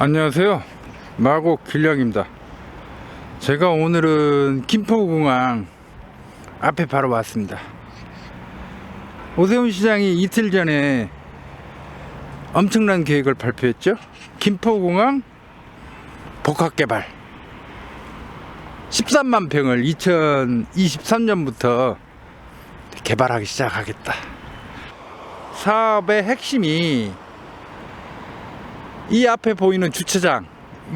안녕하세요, 마곡 길령입니다. 제가 오늘은 김포공항 앞에 바로 왔습니다. 오세훈 시장이 이틀 전에 엄청난 계획을 발표했죠. 김포공항 복합개발 13만 평을 2023년부터 개발하기 시작하겠다. 사업의 핵심이 이 앞에 보이는 주차장,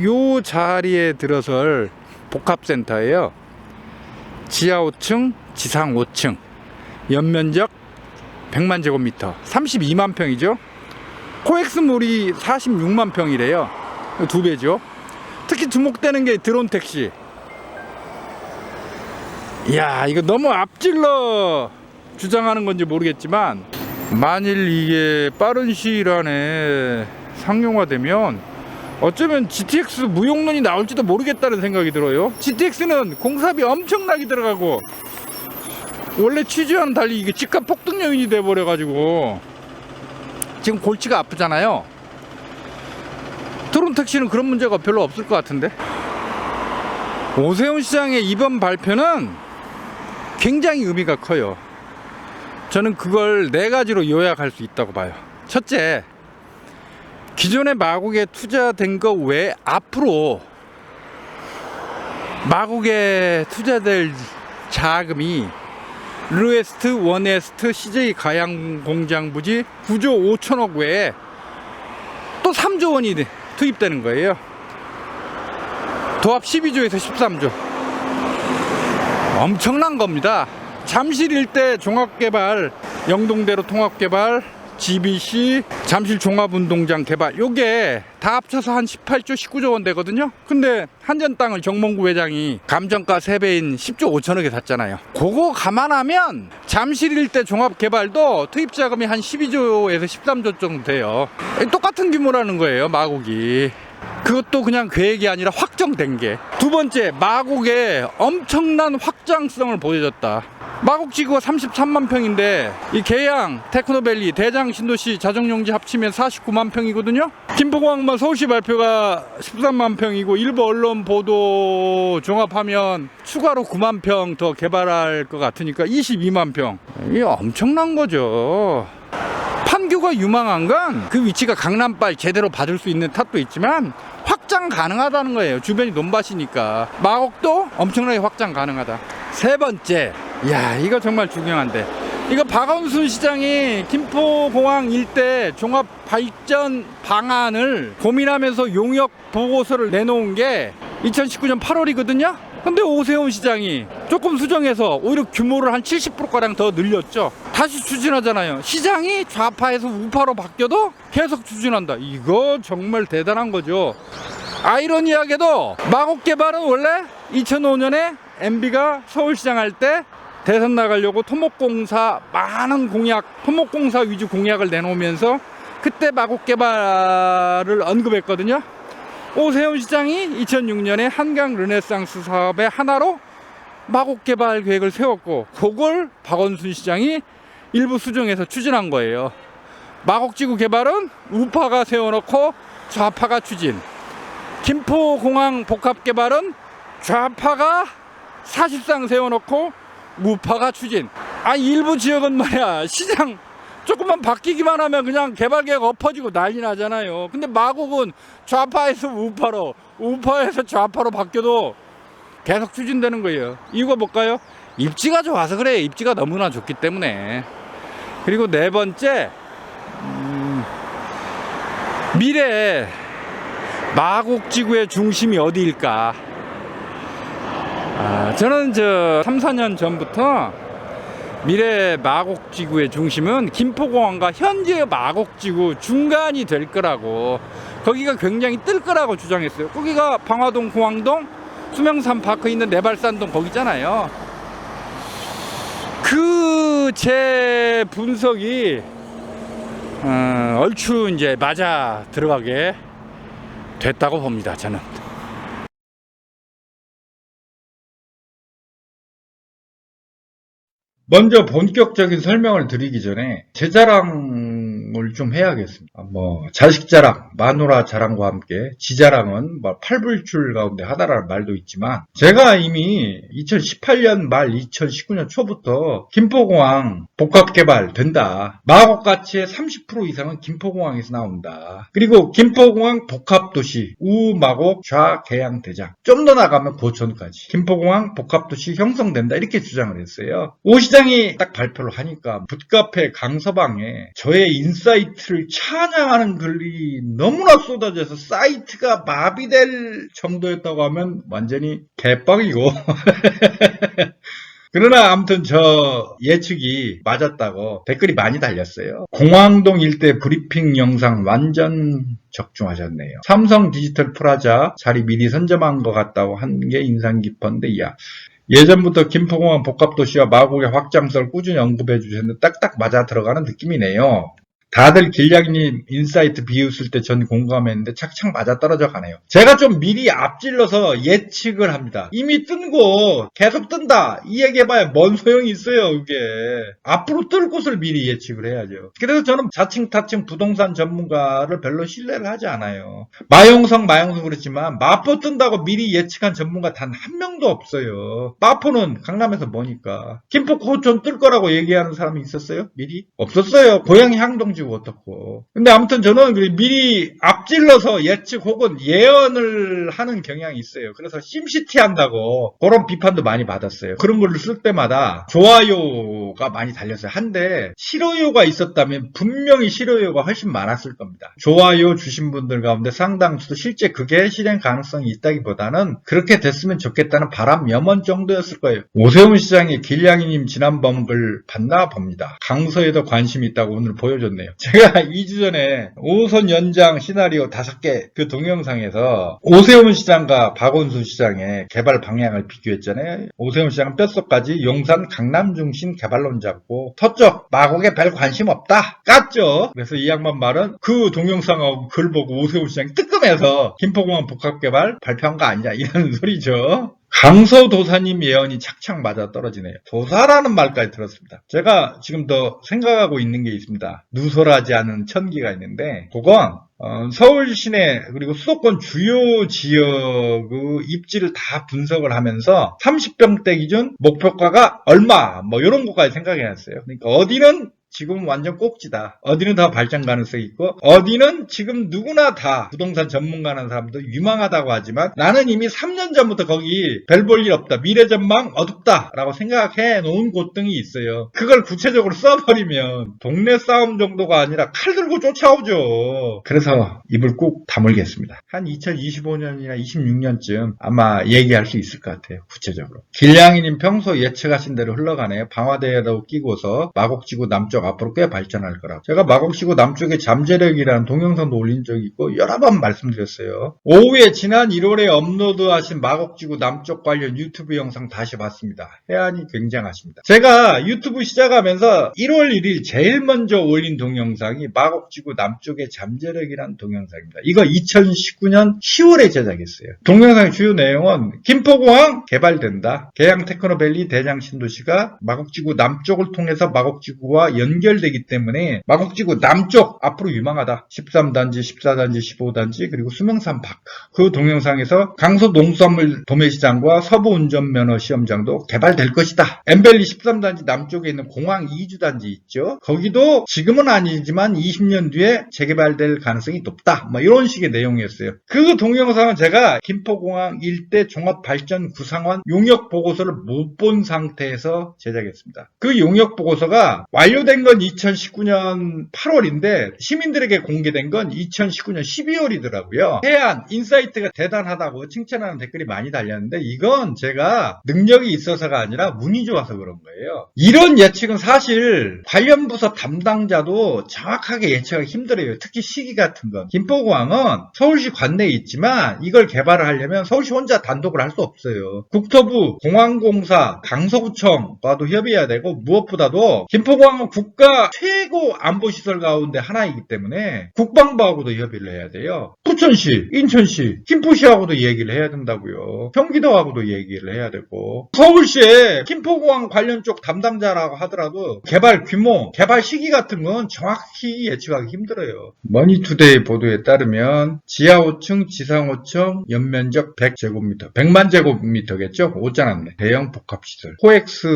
요 자리에 들어설 복합센터예요. 지하 5층, 지상 5층, 연면적 100만 제곱미터, 32만 평이죠. 코엑스몰이 46만 평이래요. 2배죠. 특히 주목되는 게 드론 택시. 이야, 이거 너무 앞질러 주장하는 건지 모르겠지만, 만일 이게 빠른 시일 안에 상용화되면 어쩌면 GTX 무용론이 나올지도 모르겠다는 생각이 들어요. GTX는 공사비 엄청나게 들어가고, 원래 취지와는 달리 이게 집값 폭등 요인이 돼버려 가지고 지금 골치가 아프잖아요. 드론 택시는 그런 문제가 별로 없을 것 같은데. 오세훈 시장의 이번 발표는 굉장히 의미가 커요. 저는 그걸 4가지로 요약할 수 있다고 봐요. 첫째, 기존의 마곡에 투자된 거 외에 앞으로 마곡에 투자될 자금이 르웨스트, 원웨스트, CJ 가양공장 부지 9조 5천억 외에 또 3조 원이 투입되는 거예요. 도합 12조에서 13조. 엄청난 겁니다. 잠실 일대 종합개발, 영동대로 통합개발, GBC, 잠실 종합운동장 개발, 요게 다 합쳐서 한 18조 19조 원 되거든요. 근데 한전 땅을 정몽구 회장이 감정가 3배인 10조 5천억에 샀잖아요. 그거 감안하면 잠실 일대 종합개발도 투입자금이 한 12조에서 13조 정도 돼요. 똑같은 규모라는 거예요, 마곡이. 그것도 그냥 계획이 아니라 확정된 게. 두 번째, 마곡에 엄청난 확장성을 보여줬다. 마곡 지구가 33만 평인데 이 계양, 테크노밸리, 대장, 신도시, 자정용지 합치면 49만 평이거든요. 김포공항만 서울시 발표가 13만 평이고, 일부 언론 보도 종합하면 추가로 9만 평 더 개발할 것 같으니까 22만 평. 이게 엄청난 거죠. 판교가 유망한 건 그 위치가 강남발 제대로 받을 수 있는 탓도 있지만 확장 가능하다는 거예요. 주변이 논밭이니까. 마곡도 엄청나게 확장 가능하다. 세 번째, 야, 이거 정말 중요한데, 이거 박원순 시장이 김포공항 일대 종합 발전 방안을 고민하면서 용역 보고서를 내놓은 게 2019년 8월이거든요. 근데 오세훈 시장이 조금 수정해서 오히려 규모를 한 70%가량 더 늘렸죠. 다시 추진하잖아요. 시장이 좌파에서 우파로 바뀌어도 계속 추진한다. 이거 정말 대단한 거죠. 아이러니하게도 마곡 개발은 원래 2005년에 MB가 서울시장 할 때 대선 나가려고 토목공사 많은 공약, 토목공사 위주 공약을 내놓으면서 그때 마곡 개발을 언급했거든요. 오세훈 시장이 2006년에 한강 르네상스 사업의 하나로 마곡 개발 계획을 세웠고, 그걸 박원순 시장이 일부 수정해서 추진한 거예요. 마곡지구 개발은 우파가 세워놓고 좌파가 추진. 김포공항 복합 개발은 좌파가 사실상 세워놓고 우파가 추진. 일부 지역은 말이야, 시장 조금만 바뀌기만 하면 그냥 개발 계획 엎어지고 난리 나잖아요. 근데 마곡은 좌파에서 우파로, 우파에서 좌파로 바뀌어도 계속 추진되는 거예요. 이유가 뭘까요? 입지가 좋아서 그래. 입지가 너무나 좋기 때문에. 그리고 네 번째, 미래에 마곡지구의 중심이 어디일까? 저는 3, 4년 전부터 미래 마곡지구의 중심은 김포공항과 현재의 마곡지구 중간이 될 거라고, 거기가 굉장히 뜰 거라고 주장했어요. 거기가 방화동, 공항동, 수명산 파크 있는 내발산동 거기잖아요. 그 제 분석이 얼추 이제 맞아 들어가게 됐다고 봅니다, 저는. 먼저 본격적인 설명을 드리기 전에 제 자랑을 좀 해야겠습니다. 뭐 자식 자랑, 마누라 자랑과 함께 지 자랑은 뭐 팔불출 가운데 하나라는 말도 있지만 제가 이미 2018년 말 2019년 초부터 김포공항 복합개발 된다. 마곡 가치의 30% 이상은 김포공항에서 나온다. 그리고 김포공항 복합도시 우마곡 좌계양 대장 좀 더 나가면 고천까지 김포공항 복합도시 형성된다 이렇게 주장을 했어요. 오 시장이 딱 발표를 하니까 붓카페 강서방에 저의 인사이트를 찬양하는 글이 너무나 쏟아져서 사이트가 마비될 정도였다고 하면 완전히 개빡이고 그러나 아무튼 저 예측이 맞았다고 댓글이 많이 달렸어요. 공항동 일대 브리핑 영상 완전 적중하셨네요. 삼성 디지털 프라자 자리 미리 선점한 것 같다고 한 게 인상 깊었는데 예전부터 김포공항 복합도시와 마곡의 확장성을 꾸준히 언급해 주셨는데 딱딱 맞아 들어가는 느낌이네요. 다들 길냥이님 인사이트 비웃을 때 전 공감했는데 착착 맞아떨어져 가네요. 제가 좀 미리 앞질러서 예측을 합니다. 이미 뜬 거 계속 뜬다 이 얘기해봐야 뭔 소용이 있어요. 이게 앞으로 뜰 곳을 미리 예측을 해야죠. 그래서 저는 자칭타칭 부동산 전문가를 별로 신뢰를 하지 않아요. 마용성 그렇지만 마포 뜬다고 미리 예측한 전문가 단 한 명도 없어요. 마포는 강남에서 뭐니까. 김포 고촌 뜰 거라고 얘기하는 사람이 있었어요? 미리? 없었어요. 고양이 항동지 어떻고. 근데 아무튼 저는 미리 앞질러서 예측 혹은 예언을 하는 경향이 있어요. 그래서 심시티 한다고 그런 비판도 많이 받았어요. 그런 걸 쓸 때마다 좋아요가 많이 달렸어요. 한데 싫어요가 있었다면 분명히 싫어요가 훨씬 많았을 겁니다. 좋아요 주신 분들 가운데 상당수 실제 그게 실행 가능성이 있다기보다는 그렇게 됐으면 좋겠다는 바람 염원 정도였을 거예요. 오세훈 시장이 길냥이님 지난번 글 봤나 봅니다. 강서에도 관심이 있다고 오늘 보여줬네요. 제가 2주 전에 5호선 연장 시나리오 5개 그 동영상에서 오세훈 시장과 박원순 시장의 개발 방향을 비교했잖아요. 오세훈 시장은 뼛속까지 용산 강남 중심 개발론자고 터쪽 마곡에 별 관심 없다 깠죠. 그래서 이 양반 말은 그 동영상하고 글 보고 오세훈 시장이 뜨끔해서 김포공항 복합개발 발표한 거 아니냐 이런 소리죠. 강서도사님 예언이 착착 맞아 떨어지네요. 도사라는 말까지 들었습니다. 제가 지금 더 생각하고 있는 게 있습니다. 누설하지 않은 천기가 있는데 그건 서울 시내 그리고 수도권 주요 지역의 입지를 다 분석을 하면서 30평대 기준 목표가가 얼마 뭐 이런 것까지 생각해놨어요. 그러니까 어디는 지금 완전 꼭지다. 어디는 더 발전 가능성이 있고 어디는 지금 누구나 다 부동산 전문가라는 사람도 유망하다고 하지만 나는 이미 3년 전부터 거기 별 볼 일 없다. 미래 전망 어둡다 라고 생각해 놓은 곳 등이 있어요. 그걸 구체적으로 써버리면 동네 싸움 정도가 아니라 칼 들고 쫓아오죠. 그래서 입을 꼭 다물겠습니다. 한 2025년이나 26년쯤 아마 얘기할 수 있을 것 같아요. 구체적으로. 길냥이님 평소 예측하신 대로 흘러가네요. 방화대에도 끼고서 마곡지구 남쪽 앞으로 꽤 발전할 거라고. 제가 마곡지구 남쪽에 잠재력이라는 동영상도 올린 적이 있고 여러 번 말씀드렸어요. 오후에 지난 1월에 업로드하신 마곡지구 남쪽 관련 유튜브 영상 다시 봤습니다. 해안이 굉장하십니다. 제가 유튜브 시작하면서 1월 1일 제일 먼저 올린 동영상이 마곡지구 남쪽의 잠재력이라는 동영상입니다. 이거 2019년 10월에 제작했어요. 동영상의 주요 내용은 김포공항 개발된다. 계양 테크노밸리 대장 신도시가 마곡지구 남쪽을 통해서 마곡지구와 연결되기 때문에 마곡지구 남쪽 앞으로 유망하다. 13단지, 14단지, 15단지 그리고 수명산 파크. 그 동영상에서 강서 농수산물 도매시장과 서부 운전면허 시험장도 개발될 것이다. 엠벨리 13단지 남쪽에 있는 공항 2주단지 있죠. 거기도 지금은 아니지만 20년 뒤에 재개발될 가능성이 높다. 뭐 이런 식의 내용이었어요. 그 동영상은 제가 김포공항 일대 종합발전 구상원 용역보고서를 못 본 상태에서 제작했습니다. 그 용역보고서가 완료된 건 2019년 8월인데 시민들에게 공개된 건 2019년 12월이더라고요. 해안 인사이트가 대단하다고 칭찬하는 댓글이 많이 달렸는데 이건 제가 능력이 있어서가 아니라 운이 좋아서 그런 거예요. 이런 예측은 사실 관련 부서 담당자도 정확하게 예측하기 힘들어요. 특히 시기 같은 건. 김포공항은 서울시 관내에 있지만 이걸 개발을 하려면 서울시 혼자 단독을 할 수 없어요. 국토부, 공항공사, 강서구청과도 협의해야 되고 무엇보다도 김포공항은 국가 최고 안보시설 가운데 하나이기 때문에 국방부하고도 협의를 해야 돼요. 부천시, 인천시, 김포시하고도 얘기를 해야 된다고요. 경기도하고도 얘기를 해야 되고, 서울시에 김포공항 관련 쪽 담당자라고 하더라도 개발 규모, 개발 시기 같은 건 정확히 예측하기 힘들어요. 머니투데이 보도에 따르면 지하 5층, 지상 5층, 연면적 100제곱미터, 100만 제곱미터겠죠? 5짠았네. 대형 복합시설. 코엑스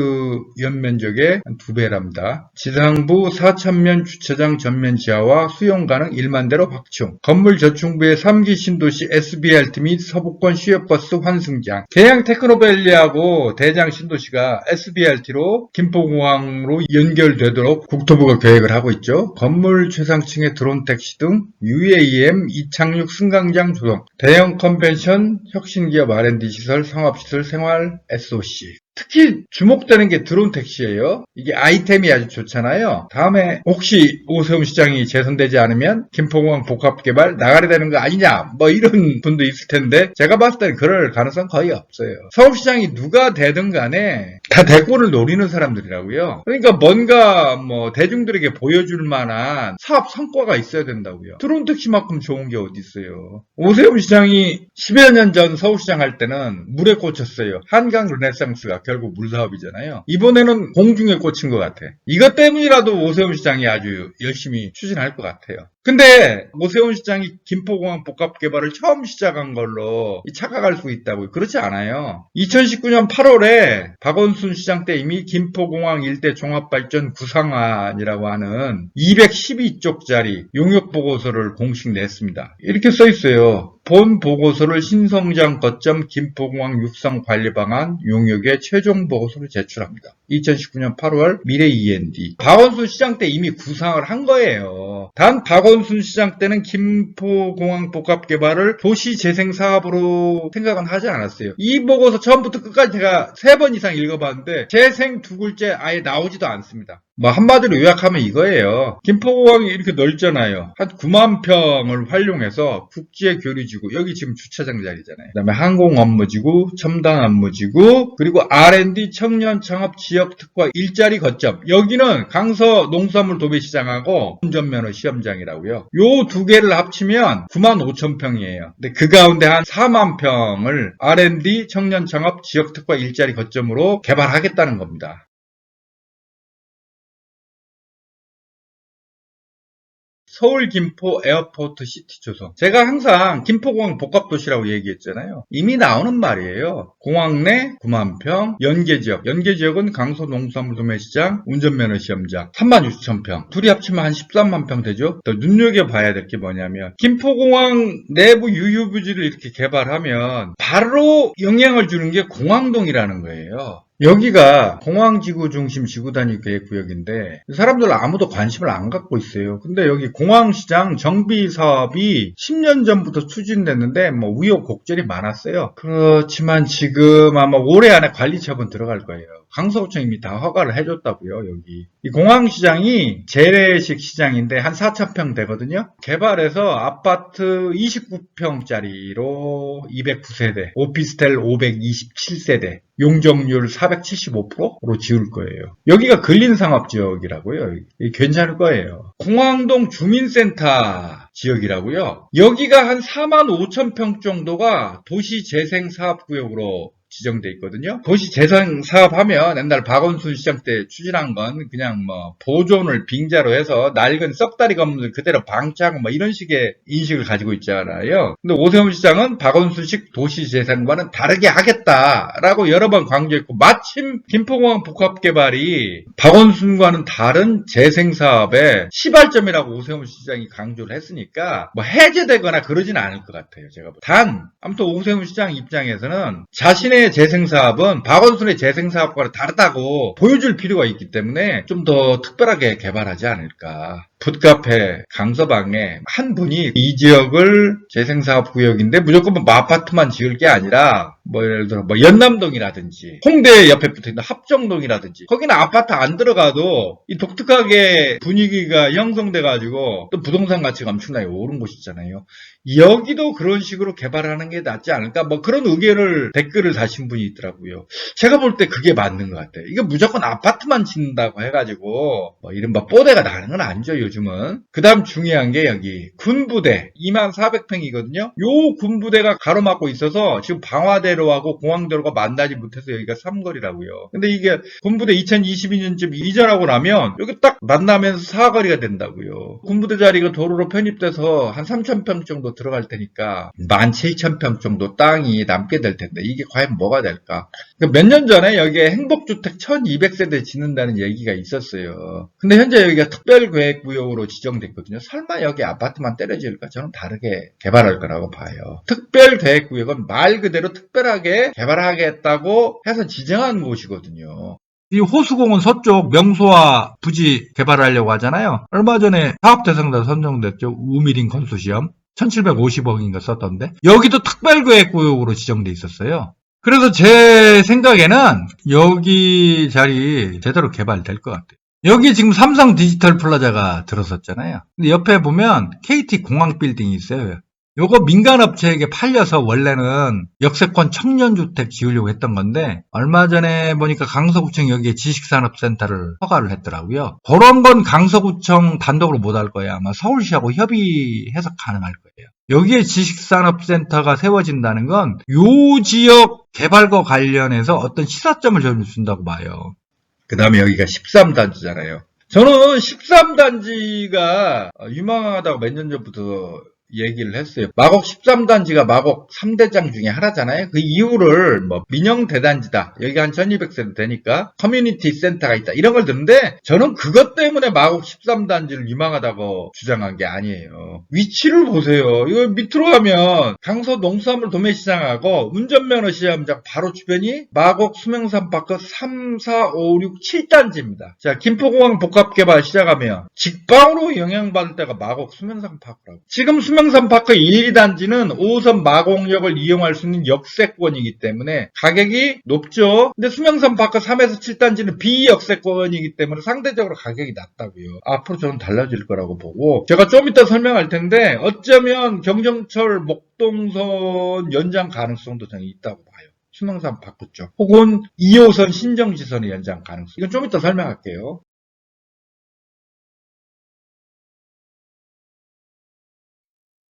연면적의 2배랍니다. 지상부 4,000면 주차장 전면 지하와 수용 가능 1만 대로 확충. 건물 저층부의 3기 신도시 SBRT 및 서부권 시외버스 환승장. 계양 테크노밸리하고 대장 신도시가 SBRT로 김포공항으로 연결되도록 국토부가 계획을 하고 있죠. 건물 최상층의 드론 택시 등 UAM 이착륙 승강장 조성. 대형 컨벤션, 혁신기업 R&D 시설, 상업시설, 생활 SOC. 특히 주목되는 게 드론 택시예요. 이게 아이템이 아주 좋잖아요. 다음에 혹시 오세훈 시장이 재선되지 않으면 김포공항 복합개발 나가게 되는 거 아니냐, 뭐 이런 분도 있을 텐데 제가 봤을 때는 그럴 가능성 거의 없어요. 서울시장이 누가 되든 간에 다 대권을 노리는 사람들이라고요. 그러니까 뭔가 뭐 대중들에게 보여줄 만한 사업 성과가 있어야 된다고요. 드론 택시만큼 좋은 게 어디 있어요. 오세훈 시장이 10여 년 전 서울시장 할 때는 물에 꽂혔어요. 한강 르네상스가 결국 물 사업이잖아요. 이번에는 공중에 꽂힌 것 같아. 이것 때문이라도 오세훈 시장이 아주 열심히 추진할 것 같아요. 근데 오세훈 시장이 김포공항 복합개발을 처음 시작한 걸로 착각할 수 있다고요. 그렇지 않아요. 2019년 8월에 박원순 시장 때 이미 김포공항 일대 종합발전 구상안이라고 하는 212쪽짜리 용역보고서를 공식 냈습니다. 이렇게 써 있어요. 본 보고서를 신성장 거점 김포공항 육성 관리 방안 용역의 최종 보고서를 제출합니다. 2019년 8월 미래 E&D. 박원순 시장 때 이미 구상을 한 거예요. 단 박원순 시장 때는 김포공항 복합개발을 도시재생 사업으로 생각은 하지 않았어요. 이 보고서 처음부터 끝까지 제가 3번 이상 읽어봤는데 재생 두 글자 아예 나오지도 않습니다. 뭐 한마디로 요약하면 이거예요. 김포공항이 이렇게 넓잖아요. 한 9만 평을 활용해서 국제 교류지구, 여기 지금 주차장 자리잖아요. 그다음에 항공 업무지구, 첨단 업무지구, 그리고 R&D 청년 창업 지역 특화 일자리 거점. 여기는 강서 농수산물 도매시장하고 운전면허 시험장이라고요. 요 두 개를 합치면 9만 5천 평이에요. 근데 그 가운데 한 4만 평을 R&D 청년 창업 지역 특화 일자리 거점으로 개발하겠다는 겁니다. 서울 김포 에어포트 시티 조성. 제가 항상 김포공항 복합도시라고 얘기했잖아요. 이미 나오는 말이에요. 공항 내 9만 평, 연계지역. 연계지역은 강서 농수산물 도매시장, 운전면허 시험장 3만 6천 평. 둘이 합치면 한 13만 평 되죠. 또 눈여겨봐야 될 게 뭐냐면 김포공항 내부 유휴부지를 이렇게 개발하면 바로 영향을 주는 게 공항동이라는 거예요. 여기가 공항지구 중심 지구단위 계획구역인데 사람들 아무도 관심을 안 갖고 있어요. 근데 여기 공항시장 정비 사업이 10년 전부터 추진됐는데 뭐 우여곡절이 많았어요. 그렇지만 지금 아마 올해 안에 관리 처분 들어갈 거예요. 강서구청이 이미 다 허가를 해줬다고요. 여기 이 공항시장이 재래식 시장인데 한 4,000평 되거든요. 개발해서 아파트 29평짜리로 209세대, 오피스텔 527세대, 용적률 475%로 지을 거예요. 여기가 근린상업지역이라고요. 괜찮을 거예요. 공항동 주민센터 지역이라고요. 여기가 한 4만 5천 평 정도가 도시재생사업구역으로 지정돼 있거든요. 도시 재생 사업하면 옛날 박원순 시장 때 추진한 건 그냥 뭐 보존을 빙자로 해서 낡은 썩다리 건물 그대로 방치하고 뭐 이런 식의 인식을 가지고 있잖아요. 근데 오세훈 시장은 박원순식 도시 재생과는 다르게 하겠다라고 여러 번 강조했고, 마침 김포공항 복합개발이 박원순과는 다른 재생 사업의 시발점이라고 오세훈 시장이 강조를 했으니까 뭐 해제되거나 그러진 않을 것 같아요. 제가 단 아무튼 오세훈 시장 입장에서는 자신의 재생사업은 박원순의 재생사업과는 다르다고 보여줄 필요가 있기 때문에 좀 더 특별하게 개발하지 않을까. 풋카페 강서방에 한 분이 이 지역을 재생사업구역인데 무조건 뭐 아파트만 지을 게 아니라 뭐 예를 들어 뭐 연남동이라든지 홍대 옆에 붙어있는 합정동이라든지 거기는 아파트 안 들어가도 이 독특하게 분위기가 형성돼가지고 또 부동산 가치가 엄청나게 오른 곳이잖아요. 여기도 그런 식으로 개발하는 게 낫지 않을까 뭐 그런 의견을 댓글을 다신 분이 있더라고요. 제가 볼 때 그게 맞는 것 같아요. 이게 무조건 아파트만 짓는다고 해가지고 뭐 이른바 뽀대가 나는 건 아니죠 요즘은. 그 다음 중요한 게 여기 군부대 2400평이거든요. 요 군부대가 가로막고 있어서 지금 방화대로하고 공항대로가 만나지 못해서 여기가 삼거리라고요. 근데 이게 군부대 2022년쯤 이전하고 나면 여기 딱 만나면서 사거리가 된다고요. 군부대 자리가 도로로 편입돼서 한 3000평 정도 들어갈 테니까 17,000평 정도 땅이 남게 될 텐데 이게 과연 뭐가 될까? 몇 년 전에 여기에 행복주택 1200세대 짓는다는 얘기가 있었어요. 근데 현재 여기가 특별계획구역으로 지정됐거든요. 설마 여기 아파트만 때려 지을까? 저는 다르게 개발할 거라고 봐요. 특별계획구역은 말 그대로 특별하게 개발하겠다고 해서 지정한 곳이거든요. 이 호수공원 서쪽 명소와 부지 개발하려고 하잖아요. 얼마 전에 사업 대상자 선정됐죠. 우미린 컨소시엄 1750억인가 썼던데 여기도 특별계획구역으로 지정돼 있었어요. 그래서 제 생각에는 여기 자리 제대로 개발될 것 같아요. 여기 지금 삼성 디지털 플라자가 들어섰잖아요. 근데 옆에 보면 KT 공항 빌딩이 있어요. 요거 민간업체에게 팔려서 원래는 역세권 청년주택 지으려고 했던 건데 얼마 전에 보니까 강서구청이 여기에 지식산업센터를 허가를 했더라고요. 그런 건 강서구청 단독으로 못 할 거예요. 아마 서울시하고 협의해서 가능할 거예요. 여기에 지식산업센터가 세워진다는 건 요 지역 개발과 관련해서 어떤 시사점을 준다고 봐요. 그 다음에 여기가 13단지잖아요. 저는 13단지가 유망하다고 몇 년 전부터 얘기를 했어요. 마곡 13단지가 마곡 3대장 중에 하나잖아요. 그 이유를 뭐 민영 대단지다. 여기 한 1200세대 되니까 커뮤니티 센터가 있다. 이런 걸 듣는데 저는 그것 때문에 마곡 13단지를 유망하다고 주장한 게 아니에요. 위치를 보세요. 이거 밑으로 가면 강서 농수산물 도매시장하고 운전면허 시험장 바로 주변이 마곡 수명산파크 3, 4, 5, 6, 7단지입니다. 자, 김포공항 복합개발 시작하면 직방으로 영향받을 때가 마곡 수명산파크라고. 지금 수명산파크 1, 2단지는 5호선 마곡역을 이용할 수 있는 역세권이기 때문에 가격이 높죠. 근데 수명산파크 3에서 7단지는 비역세권이기 때문에 상대적으로 가격이 낮다고요. 앞으로 저는 달라질 거라고 보고 제가 좀 이따 설명할 텐데 어쩌면 경정철 목동선 연장 가능성도 저는 있다고 봐요. 수명산파크 쪽 혹은 2호선 신정지선의 연장 가능성. 이건 좀 이따 설명할게요.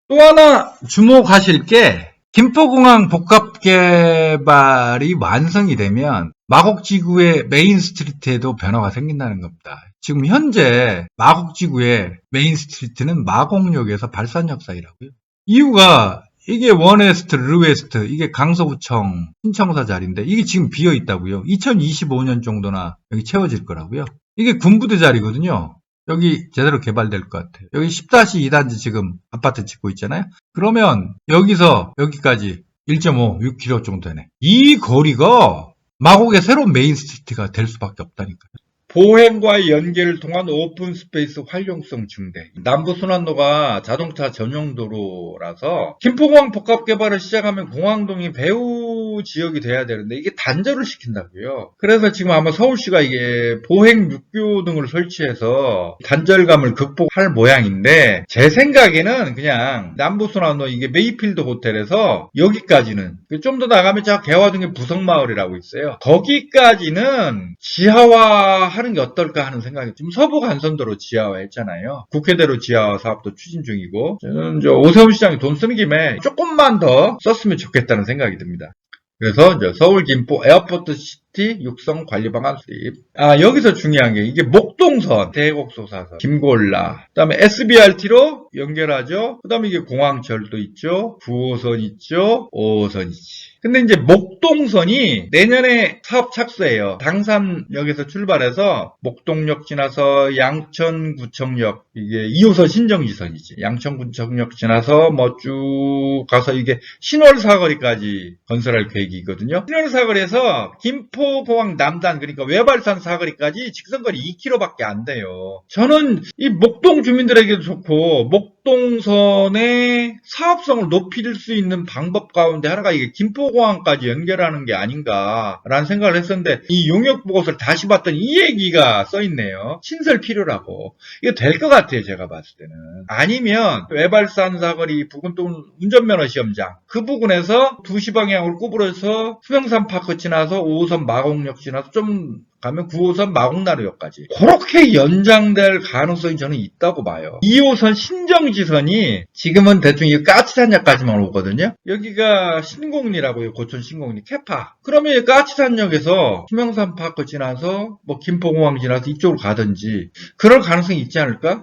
또 하나 주목하실 게 김포공항 복합개발이 완성이 되면 마곡지구의 메인스트리트에도 변화가 생긴다는 겁니다. 지금 현재 마곡지구의 메인스트리트는 마곡역에서 발산역 사이라고요. 이유가 이게 원웨스트, 르웨스트, 이게 강서구청 신청사 자리인데 이게 지금 비어 있다고요. 2025년 정도나 여기 채워질 거라고요. 이게 군부대 자리거든요. 여기 제대로 개발될 것 같아요. 여기 10-2단지 지금 아파트 짓고 있잖아요. 그러면 여기서 여기까지 1.5, 6km 정도 되네. 이 거리가 마곡의 새로운 메인스트리트가 될 수밖에 없다니까요. 보행과의 연계를 통한 오픈스페이스 활용성 증대. 남부순환도가 자동차 전용 도로라서 김포공항 복합개발을 시작하면 공항동이 배후 지역이 돼야 되는데 이게 단절을 시킨다고요. 그래서 지금 아마 서울시가 이게 보행 육교 등을 설치해서 단절감을 극복할 모양인데 제 생각에는 그냥 남부순환도 이게 메이필드 호텔에서 여기까지는 좀 더 나가면 저 개화동의 부석마을이라고 있어요. 거기까지는 지하화하는 게 어떨까 하는 생각이 지금 서부 간선도로 지하화 했잖아요. 국회대로 지하화 사업도 추진 중이고 저는 오세훈 시장이 돈 쓰는 김에 조금만 더 썼으면 좋겠다는 생각이 듭니다. 그래서 서울 김포 에어포트 시티 육성 관리 방안 수립. 여기서 중요한 게 이게 목동선, 대곡소사선, 김골라, 그다음에 SBRT로 연결하죠. 그다음에 이게 공항철도 있죠. 9호선 있죠. 5호선 있지. 근데 이제 목동선이 내년에 사업 착수해요. 당산역에서 출발해서 목동역 지나서 양천구청역, 이게 2호선 신정지선이지. 양천구청역 지나서 뭐 쭉 가서 이게 신월사거리까지 건설할 계획이거든요. 신월사거리에서 김포 김포공항 남단 그러니까 외발산 사거리까지 직선거리 2km밖에 안 돼요. 저는 이 목동 주민들에게도 좋고 목동선의 사업성을 높일 수 있는 방법 가운데 하나가 이게 김포공항까지 연결하는 게 아닌가라는 생각을 했었는데 이 용역 보고서를 다시 봤더니 이 얘기가 써있네요. 신설 필요라고. 이거 될 것 같아요. 제가 봤을 때는. 아니면 외발산 사거리 부근 또는 운전면허 시험장 그 부근에서 2시 방향으로 구부려서 수명산 파크 지나서 5호선 마곡역 지나서 좀 가면 9호선 마곡나루역까지 그렇게 연장될 가능성이 저는 있다고 봐요. 2호선 신정지선이 지금은 대충 이 까치산역까지만 오거든요. 여기가 신공리라고요. 고촌 신공리 캐파. 그러면 까치산역에서 수명산 파크 지나서 뭐 김포공항 지나서 이쪽으로 가든지 그럴 가능성이 있지 않을까?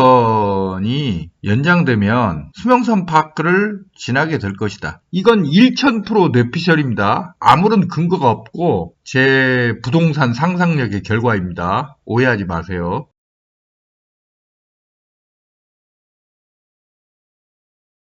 신정지선이 연장되면 수명산 파크를 지나게 될 것이다. 이건 1000% 뇌피셜입니다. 아무런 근거가 없고 제 부동산 상상력의 결과입니다. 오해하지 마세요.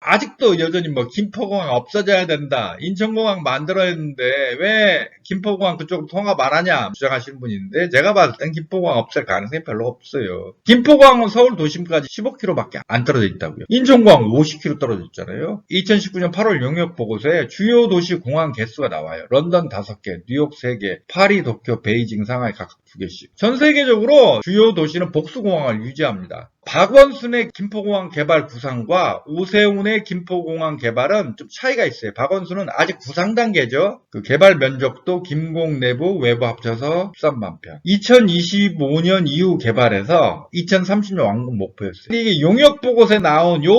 아직도 여전히 뭐 김포공항 없어져야 된다. 인천공항 만들어야 했는데 왜 김포공항 그쪽으로 통합 안 하냐 주장하시는 분이 있는데 제가 봤을 땐 김포공항 없앨 가능성이 별로 없어요. 김포공항은 서울 도심까지 15km밖에 안 떨어져 있다고요. 인천공항 50km 떨어져 있잖아요. 2019년 8월 용역 보고서에 주요 도시 공항 개수가 나와요. 런던 5개, 뉴욕 3개, 파리, 도쿄, 베이징, 상하이 각각 2개씩. 전 세계적으로 주요 도시는 복수공항을 유지합니다. 박원순의 김포공항 개발 구상과 오세훈의 김포공항 개발은 좀 차이가 있어요. 박원순은 아직 구상 단계죠. 그 개발 면적도 김공 내부 외부 합쳐서 13만 평. 2025년 이후 개발해서 2030년 완공 목표였어요. 이게 용역 보고서에 나온 요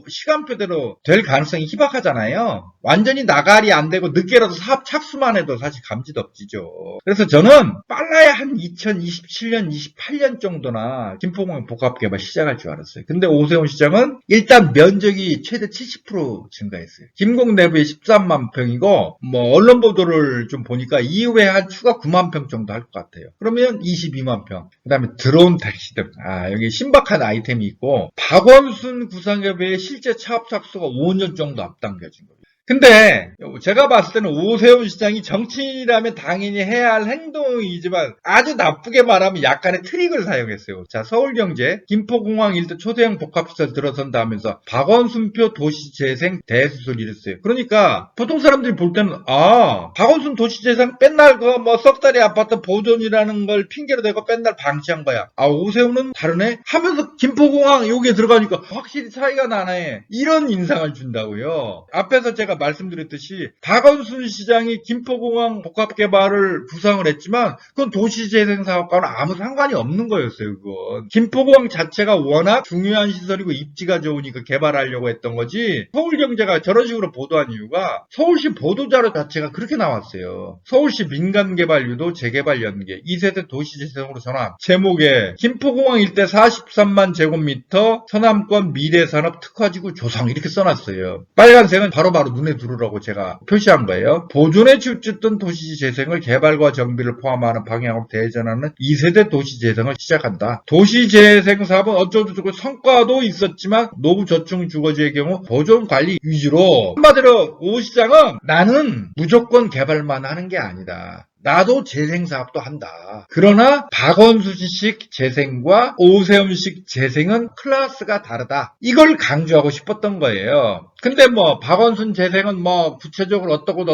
시간표대로 될 가능성이 희박하잖아요. 완전히 나갈이 안 되고 늦게라도 사업 착수만 해도 사실 감지덕지죠. 그래서 저는 빨라야 한 2027년, 28년 정도나 김포공항 복합개발 시작할 줄 알았어요. 근데 오세훈 시장은 일단 면적이 최대 70% 증가했어요. 김공 내부에 13만 평이고 뭐 언론 보도를 좀 보니까 이후에 한 추가 9만 평 정도 할 것 같아요. 그러면 22만 평. 그 다음에 드론 택시 등 여기 신박한 아이템이 있고 박원순 구상협의회 실제 차업 착수가 5년 정도 앞당겨진 거예요. 근데 제가 봤을 때는 오세훈 시장이 정치인이라면 당연히 해야 할 행동이지만 아주 나쁘게 말하면 약간의 트릭을 사용했어요. 자, 서울경제 김포공항 일대 초대형 복합시설 들어선다 하면서 박원순표 도시재생 대수술 이랬어요. 그러니까 보통 사람들이 볼 때는 박원순 도시재생 맨날 그 뭐 썩다리 아파트 보존이라는 걸 핑계로 대고 맨날 방치한 거야. 오세훈은 다르네 하면서 김포공항 여기에 들어가니까 확실히 차이가 나네. 이런 인상을 준다고요. 앞에서 제가 말씀드렸듯이 박원순 시장이 김포공항 복합개발을 구상을 했지만 그건 도시재생사업과는 아무 상관이 없는 거였어요. 그건 김포공항 자체가 워낙 중요한 시설이고 입지가 좋으니까 개발하려고 했던 거지. 서울경제가 저런 식으로 보도한 이유가 서울시 보도자료 자체가 그렇게 나왔어요. 서울시 민간개발 유도 재개발 연계 2세대 도시재생으로 전환. 제목에 김포공항 일대 43만 제곱미터 서남권 미래산업 특화지구 조성 이렇게 써놨어요. 빨간색은 바로바로 눈에 들으라고 제가 표시한 거예요. 보존에 치우쳤던 도시 재생을 개발과 정비를 포함하는 방향으로 대전하는 2세대 도시 재생을 시작한다. 도시 재생 사업은 어쩌고저쩌고 성과도 있었지만 노후 저층 주거지의 경우 보존 관리 위주로 한마디로 오 시장은 나는 무조건 개발만 하는 게 아니다. 나도 재생사업도 한다. 그러나 박원순식 재생과 오세훈식 재생은 클래스가 다르다. 이걸 강조하고 싶었던 거예요. 근데 뭐 박원순 재생은 뭐 구체적으로 어떻고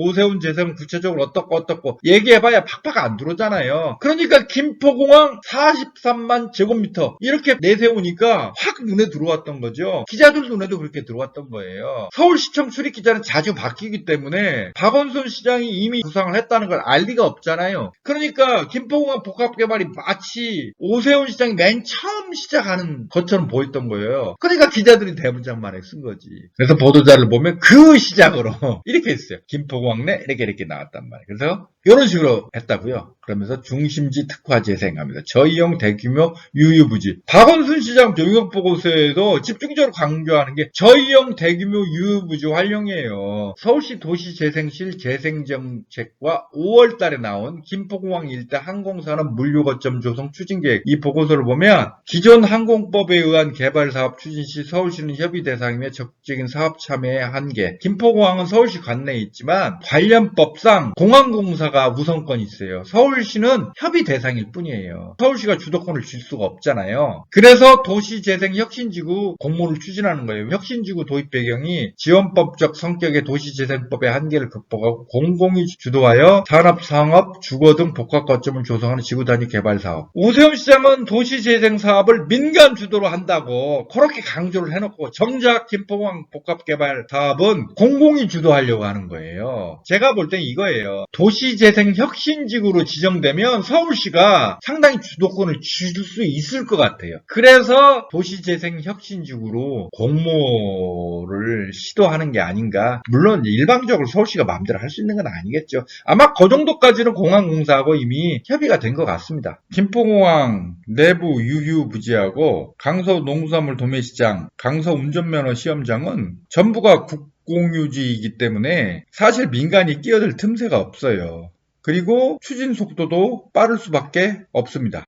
오세훈 재생은 구체적으로 어떻고 얘기해봐야 팍팍 안 들어오잖아요. 그러니까 김포공항 43만 제곱미터 이렇게 내세우니까 확 눈에 들어왔던 거죠. 기자들 눈에도 그렇게 들어왔던 거예요. 서울시청 출입기자는 자주 바뀌기 때문에 박원순 시장이 이미 구상을 했다는 걸 알 리가 없잖아요. 그러니까 김포공항 복합개발이 마치 오세훈 시장이 맨 처음 시작하는 것처럼 보였던 거예요. 그러니까 기자들이 대문짝만에 쓴 거지. 그래서 보도자를 보면 그 시작으로 이렇게 했어요. 김포공항 내 이렇게 나왔단 말이에요. 그래서 이런 식으로 했다고요. 그러면서 중심지 특화 재생합니다. 저희형 대규모 유유부지. 박원순 시장 용역 보고서에도 집중적으로 강조하는 게 저희형 대규모 유유부지 활용이에요. 서울시 도시재생실 재생정책과 5월 달에 나온 김포공항 일대 항공산업 물류거점 조성 추진계획. 이 보고서를 보면 기존 항공법에 의한 개발사업 추진 시 서울시는 협의 대상이며 적극적인 사업 참여의 한계. 김포공항은 서울시 관내에 있지만 관련 법상 공항공사가 서울시가 우선권이 있어요. 서울시는 협의 대상일 뿐이에요. 서울시가 주도권을 줄 수가 없잖아요. 그래서 도시재생혁신지구 공모를 추진하는 거예요. 혁신지구 도입 배경이 지원법적 성격의 도시재생법의 한계를 극복하고 공공이 주도하여 산업, 상업, 주거 등 복합 거점을 조성하는 지구 단위 개발 사업. 오세훈 시장은 도시재생 사업을 민간 주도로 한다고 그렇게 강조를 해놓고 정작 김포공항 복합개발 사업은 공공이 주도하려고 하는 거예요. 제가 볼 땐 이거예요. 도시재생혁신지구로 지정되면 서울시가 상당히 주도권을 줄 수 있을 것 같아요. 그래서 도시재생혁신지구로 공모를 시도하는 게 아닌가. 물론 일방적으로 서울시가 마음대로 할 수 있는 건 아니겠죠. 아마 그 정도까지는 공항공사하고 이미 협의가 된 것 같습니다. 김포공항 내부 유휴부지하고 강서 농수산물 도매시장, 강서 운전면허 시험장은 전부가 국공유지이기 때문에 사실 민간이 끼어들 틈새가 없어요. 그리고 추진 속도도 빠를 수밖에 없습니다.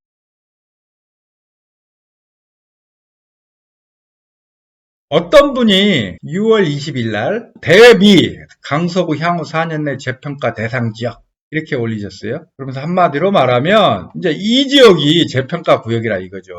어떤 분이 6월 20일 날 대비 강서구 향후 4년 내 재평가 대상 지역 이렇게 올리셨어요. 그러면서 한마디로 말하면 이제 이 지역이 재평가 구역이라 이거죠.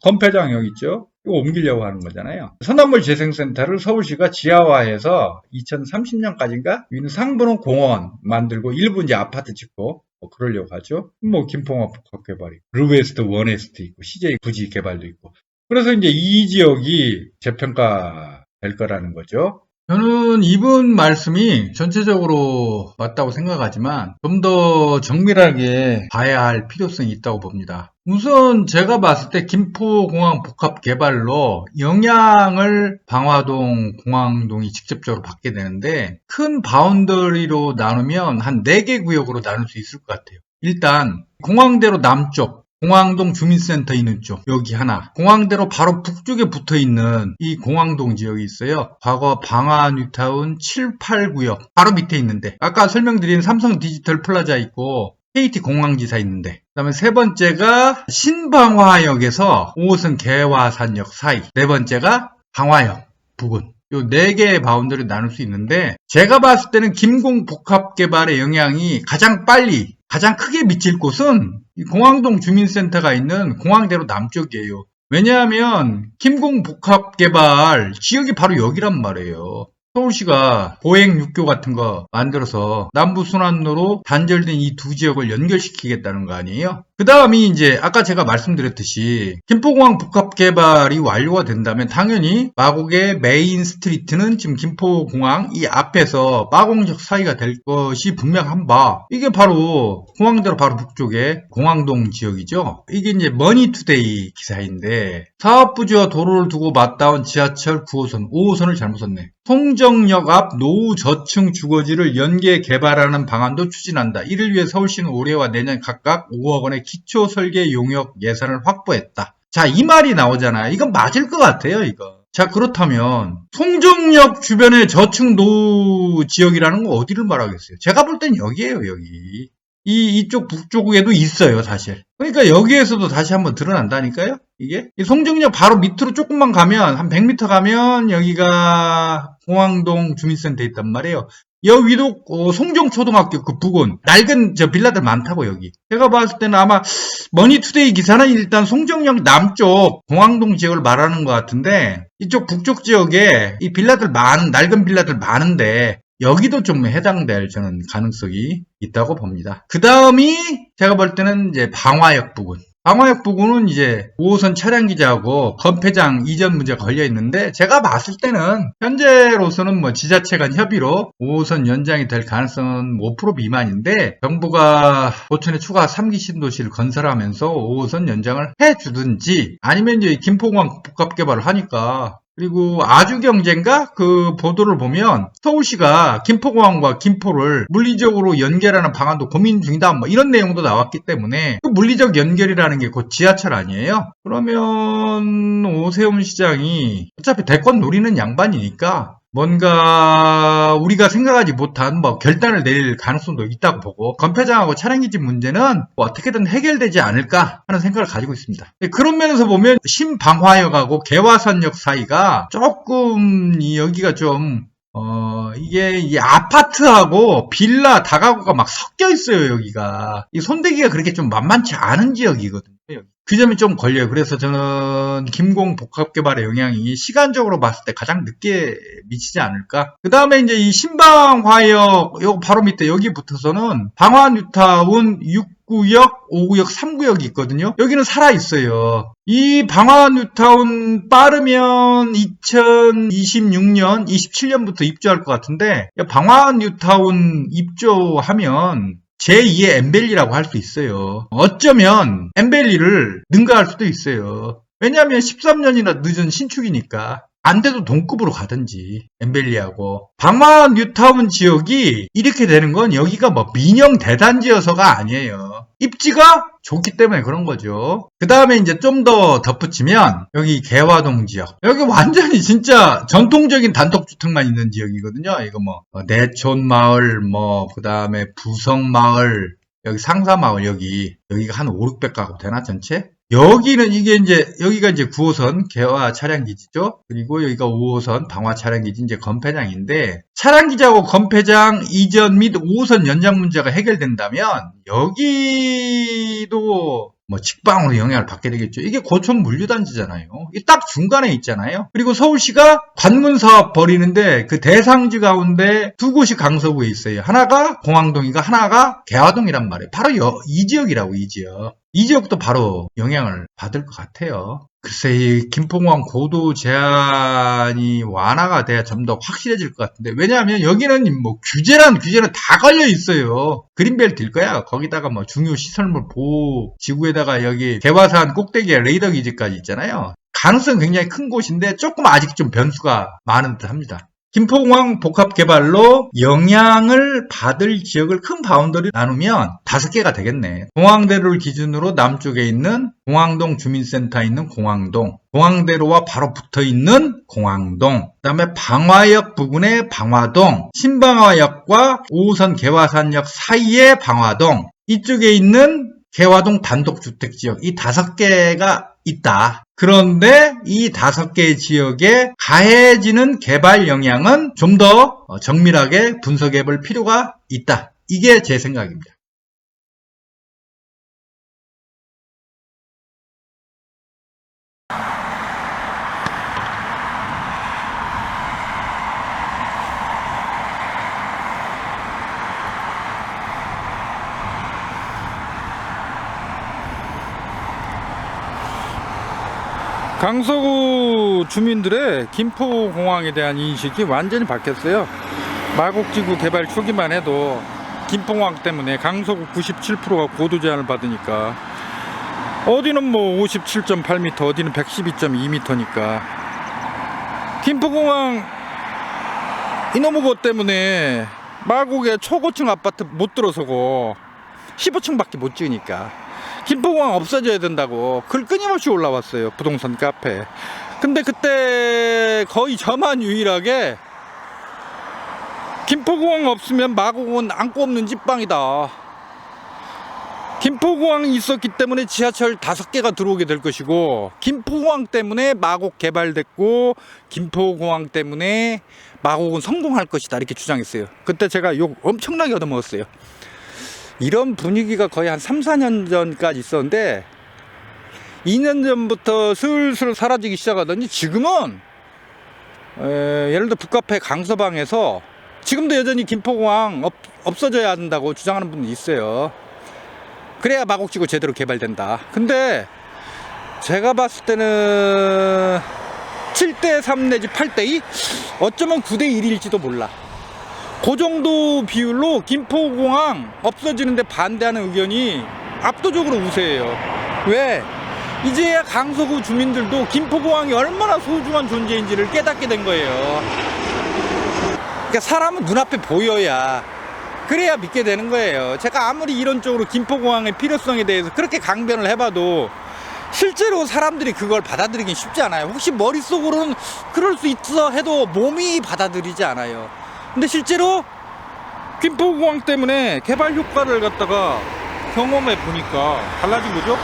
건폐장 여기 있죠. 이거 옮기려고 하는 거잖아요. 서남물 재생센터를 서울시가 지하화해서 2030년까지인가 상부는 공원 만들고 일부 이제 아파트 짓고 그러려고 하죠. 김포공항 복합개발이 르웨스트, 원웨스트 있고 CJ 부지 개발도 있고. 그래서 이제 이 지역이 재평가 될 거라는 거죠. 저는 이분 말씀이 전체적으로 맞다고 생각하지만 좀 더 정밀하게 봐야 할 필요성이 있다고 봅니다. 우선 제가 봤을 때 김포공항 복합개발로 영향을 방화동, 공항동이 직접적으로 받게 되는데 큰 바운더리로 나누면 한 4개 구역으로 나눌 수 있을 것 같아요. 일단 공항대로 남쪽 공항동 주민센터 있는 쪽 여기 하나, 공항대로 바로 북쪽에 붙어있는 이 공항동 지역이 있어요. 과거 방화 뉴타운 7, 8구역 바로 밑에 있는데 아까 설명드린 삼성 디지털 플라자 있고 KT 공항지사 있는데, 그 다음에 세 번째가 신방화역에서 5호선 개화산역 사이, 네 번째가 방화역 부근. 요 4개의 바운더리 나눌 수 있는데 제가 봤을 때는 김공복합개발의 영향이 가장 빨리 가장 크게 미칠 곳은 이 공항동 주민센터가 있는 공항대로 남쪽이에요. 왜냐하면 김공복합개발 지역이 바로 여기란 말이에요. 서울시가 보행 육교 같은 거 만들어서 남부순환로로 단절된 이 두 지역을 연결시키겠다는 거 아니에요? 그 다음이 이제 아까 제가 말씀드렸듯이 김포공항 복합개발이 완료가 된다면 당연히 마곡의 메인 스트리트는 지금 김포공항 이 앞에서 마곡역 사이가 될 것이 분명한 바, 이게 바로 공항대로 바로 북쪽에 공항동 지역이죠. 이게 이제 머니투데이 기사인데 사업부지와 도로를 두고 맞닿은 지하철 9호선, 5호선을 잘못 썼네. 송정역 앞 노후 저층 주거지를 연계 개발하는 방안도 추진한다. 이를 위해 서울시는 올해와 내년 각각 5억 원의 기초 설계 용역 예산을 확보했다. 자, 이 말이 나오잖아요. 이건 맞을 것 같아요, 이거. 자, 그렇다면 송정역 주변의 저층 노후 지역이라는 거 어디를 말하겠어요? 제가 볼 땐 여기예요, 여기. 이쪽 북쪽에도 있어요, 사실. 그러니까 여기에서도 다시 한번 드러난다니까요, 이게. 이 송정역 바로 밑으로 조금만 가면, 한 100m 가면 여기가 공항동 주민센터 있단 말이에요. 여기도 송정초등학교 그 부근 낡은 저 빌라들 많다고 여기. 제가 봤을 때는 아마 머니투데이 기사는 일단 송정역 남쪽 공항동 지역을 말하는 것 같은데 이쪽 북쪽 지역에 이 빌라들 낡은 빌라들 많은데 여기도 좀 해당될 저는 가능성이 있다고 봅니다. 그 다음이 제가 볼 때는 이제 방화역 부근. 방화역 부근은 이제 5호선 차량기지하고 건폐장 이전 문제가 걸려 있는데 제가 봤을 때는 현재로서는 뭐 지자체 간 협의로 5호선 연장이 될 가능성은 5% 미만인데 정부가 고천에 추가 3기 신도시를 건설하면서 5호선 연장을 해주든지 아니면 이제 김포공항 복합개발을 하니까, 그리고 아주경제인가? 그 보도를 보면 서울시가 김포공항과 김포를 물리적으로 연결하는 방안도 고민 중이다. 뭐 이런 내용도 나왔기 때문에 그 물리적 연결이라는 게 곧 지하철 아니에요? 그러면 오세훈 시장이 어차피 대권 노리는 양반이니까 뭔가 우리가 생각하지 못한 뭐 결단을 내릴 가능성도 있다고 보고 건폐장하고 차량기지 문제는 뭐 어떻게든 해결되지 않을까 하는 생각을 가지고 있습니다. 그런 면에서 보면 신방화역하고 개화선역 사이가 조금 여기가 좀 이게 이 아파트하고 빌라 다가구가 막 섞여 있어요, 여기가. 이 손대기가 그렇게 좀 만만치 않은 지역이거든요. 여기. 그 점이 좀 걸려요. 그래서 저는 김공 복합개발의 영향이 시간적으로 봤을 때 가장 늦게 미치지 않을까. 그 다음에 이제 이 신방화역, 요 바로 밑에 여기 붙어서는 방화뉴타운 6구역, 5구역, 3구역이 있거든요. 여기는 살아있어요. 이 방화뉴타운 빠르면 2026년, 27년부터 입주할 것 같은데, 방화뉴타운 입주하면 제2의 엠벨리라고 할 수 있어요. 어쩌면 엠벨리를 능가할 수도 있어요. 왜냐하면 13년이나 늦은 신축이니까. 안 돼도 동급으로 가든지 엠벨리하고. 방화 뉴타운 지역이 이렇게 되는 건 여기가 뭐 민영 대단지여서가 아니에요. 입지가 좋기 때문에 그런 거죠. 그 다음에 이제 좀 더 덧붙이면 여기 개화동 지역. 여기 완전히 진짜 전통적인 단독주택만 있는 지역이거든요. 이거 뭐 내촌마을 그 다음에 부성마을, 여기 상사마을, 여기가 한 5, 600가구 되나 전체? 여기는 여기가 이제 9호선 개화 차량기지죠. 그리고 여기가 5호선 방화 차량기지 이제 건폐장인데, 차량기지하고 건폐장 이전 및 5호선 연장 문제가 해결된다면 여기도 뭐 직방으로 영향을 받게 되겠죠. 이게 고촌 물류단지잖아요. 이게 딱 중간에 있잖아요. 그리고 서울시가 관문 사업 벌이는데 그 대상지 가운데 두 곳이 강서구에 있어요. 하나가 공항동이고 하나가 개화동이란 말이에요. 바로 이 지역이라고, 이 지역. 이 지역도 바로 영향을 받을 것 같아요. 글쎄, 이 김포공항 고도 제한이 완화가 돼야 좀 더 확실해질 것 같은데, 왜냐하면 여기는 뭐 규제는 다 걸려 있어요. 그린벨트일 거야. 거기다가 뭐 중요 시설물 보호 지구에다가 여기 개화산 꼭대기에 레이더 기지까지 있잖아요. 가능성이 굉장히 큰 곳인데 조금 아직 좀 변수가 많은 듯 합니다. 김포공항 복합개발로 영향을 받을 지역을 큰 바운더리 나누면 5개가 되겠네. 공항대로를 기준으로 남쪽에 있는 공항동 주민센터에 있는 공항동, 공항대로와 바로 붙어있는 공항동, 그 다음에 방화역 부근의 방화동, 신방화역과 5호선 개화산역 사이의 방화동, 이쪽에 있는 개화동 단독주택지역, 이 5개가 있다. 그런데 이 5개의 지역에 가해지는 개발 영향은 좀 더 정밀하게 분석해 볼 필요가 있다. 이게 제 생각입니다. 강서구 주민들의 김포공항에 대한 인식이 완전히 바뀌었어요. 마곡지구 개발 초기만 해도 김포공항 때문에 강서구 97%가 고도 제한을 받으니까, 어디는 뭐 57.8m, 어디는 112.2m니까 김포공항 이놈의 것 때문에 마곡에 초고층 아파트 못 들어서고 15층밖에 못 지으니까 김포공항 없어져야 된다고 글 끊임없이 올라왔어요. 부동산 카페. 근데 그때 거의 저만 유일하게 김포공항 없으면 마곡은 안고 없는 찐빵이다. 김포공항이 있었기 때문에 지하철 5개가 들어오게 될 것이고, 김포공항 때문에 마곡 개발됐고, 김포공항 때문에 마곡은 성공할 것이다, 이렇게 주장했어요. 그때 제가 욕 엄청나게 얻어먹었어요. 이런 분위기가 거의 한 3, 4년 전까지 있었는데 2년 전부터 슬슬 사라지기 시작하더니 지금은 예를 들어 북카페 강서방에서 지금도 여전히 김포공항 없어져야 한다고 주장하는 분이 있어요. 그래야 마곡지구 제대로 개발된다. 근데 제가 봤을 때는 7대3 내지 8대2? 어쩌면 9대1일지도 몰라. 그 정도 비율로 김포공항 없어지는데 반대하는 의견이 압도적으로 우세해요. 왜? 이제야 강서구 주민들도 김포공항이 얼마나 소중한 존재인지를 깨닫게 된 거예요. 그러니까 사람은 눈앞에 보여야, 그래야 믿게 되는 거예요. 제가 아무리 이론적으로 김포공항의 필요성에 대해서 그렇게 강변을 해봐도 실제로 사람들이 그걸 받아들이긴 쉽지 않아요. 혹시 머릿속으로는 그럴 수 있어 해도 몸이 받아들이지 않아요. 근데 실제로 김포공항 때문에 개발 효과를 갖다가 경험해 보니까 달라진 거죠.